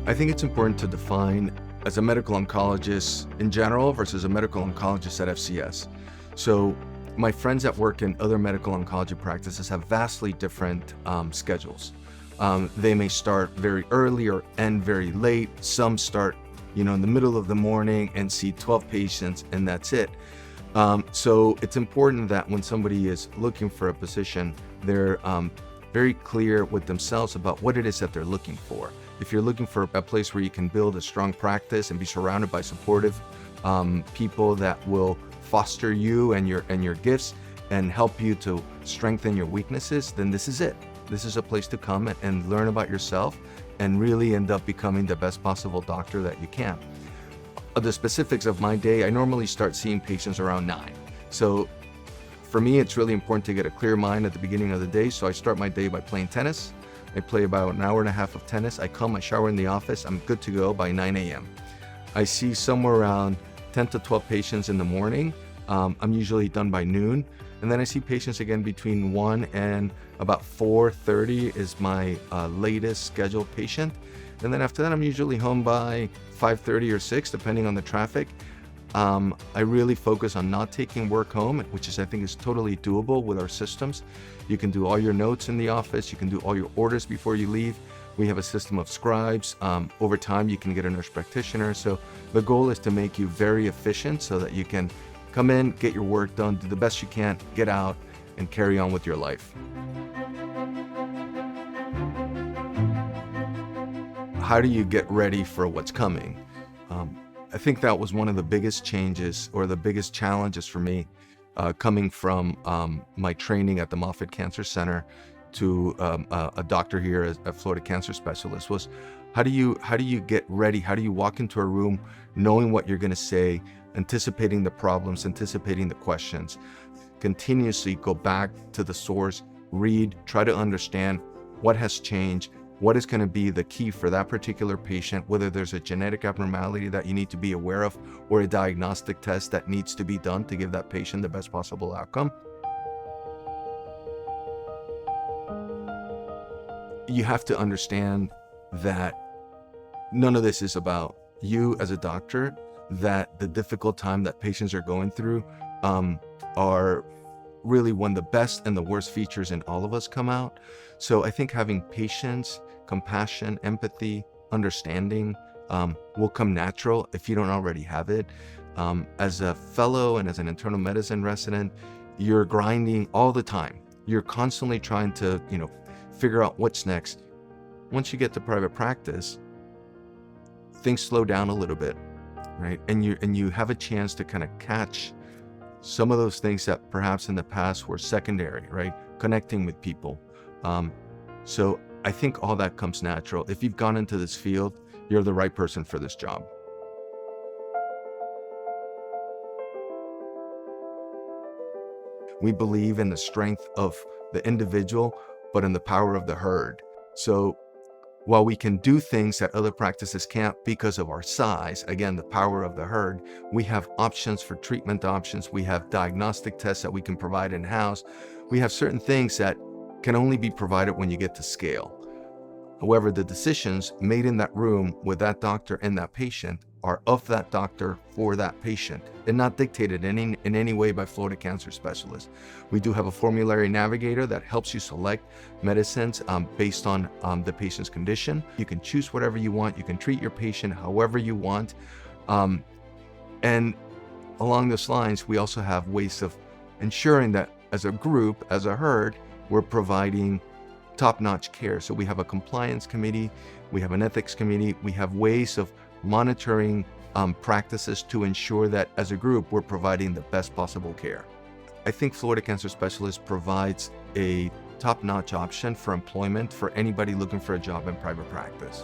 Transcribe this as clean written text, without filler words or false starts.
I think it's important to define as a medical oncologist in general versus a medical oncologist at FCS. So my friends that work in other medical oncology practices have vastly different schedules. They may start very early or end very late. Some start, in the middle of the morning and see 12 patients and that's it. So it's important that when somebody is looking for a position, they're very clear with themselves about what it is that they're looking for. If you're looking for a place where you can build a strong practice and be surrounded by supportive people that will foster you and your gifts and help you to strengthen your weaknesses, then this is it. This is a place to come and learn about yourself and really end up becoming the best possible doctor that you can. The specifics of my day, I normally start seeing patients around 9. So for me, it's really important to get a clear mind at the beginning of the day. So I start my day by playing tennis. I play about an hour and a half of tennis. I come, I shower in the office. I'm good to go by 9 a.m. I see somewhere around 10 to 12 patients in the morning. I'm usually done by noon. And then I see patients again between 1 and about 4:30 is my latest scheduled patient. And then after that, I'm usually home by 5:30 or 6, depending on the traffic. I really focus on not taking work home, which I think is totally doable with our systems. You can do all your notes in the office. You can do all your orders before you leave. We have a system of scribes. Over time, you can get a nurse practitioner. So the goal is to make you very efficient so that you can come in, get your work done, do the best you can, get out, and carry on with your life. How do you get ready for what's coming? I think that was one of the biggest changes or the biggest challenges for me coming from my training at the Moffitt Cancer Center to a doctor here at Florida Cancer Specialist was how do you get ready? How do you walk into a room knowing what you're going to say, anticipating the problems, anticipating the questions, continuously go back to the source, read, try to understand what has changed, what is going to be the key for that particular patient, whether there's a genetic abnormality that you need to be aware of or a diagnostic test that needs to be done to give that patient the best possible outcome. You have to understand that none of this is about you as a doctor, that the difficult time that patients are going through are really when the best and the worst features in all of us come out. So I think having patience, compassion, empathy, understanding will come natural if you don't already have it. As a fellow and as an internal medicine resident, you're grinding all the time. You're constantly trying to, figure out what's next. Once you get to private practice, things slow down a little bit, right? And you have a chance to kind of catch some of those things that perhaps in the past were secondary, right? Connecting with people. So I think all that comes natural. If you've gone into this field, you're the right person for this job. We believe in the strength of the individual, but in the power of the herd. So while we can do things that other practices can't because of our size, again, the power of the herd, we have options for treatment options. We have diagnostic tests that we can provide in-house. We have certain things that can only be provided when you get to scale. However, the decisions made in that room with that doctor and that patient are of that doctor for that patient and not dictated in any way by Florida Cancer Specialist. We do have a formulary navigator that helps you select medicines based on the patient's condition. You can choose whatever you want. You can treat your patient however you want. And along those lines, we also have ways of ensuring that as a group, as a herd, we're providing top-notch care. So we have a compliance committee, we have an ethics committee, we have ways of monitoring practices to ensure that as a group, we're providing the best possible care. I think Florida Cancer Specialist provides a top-notch option for employment for anybody looking for a job in private practice.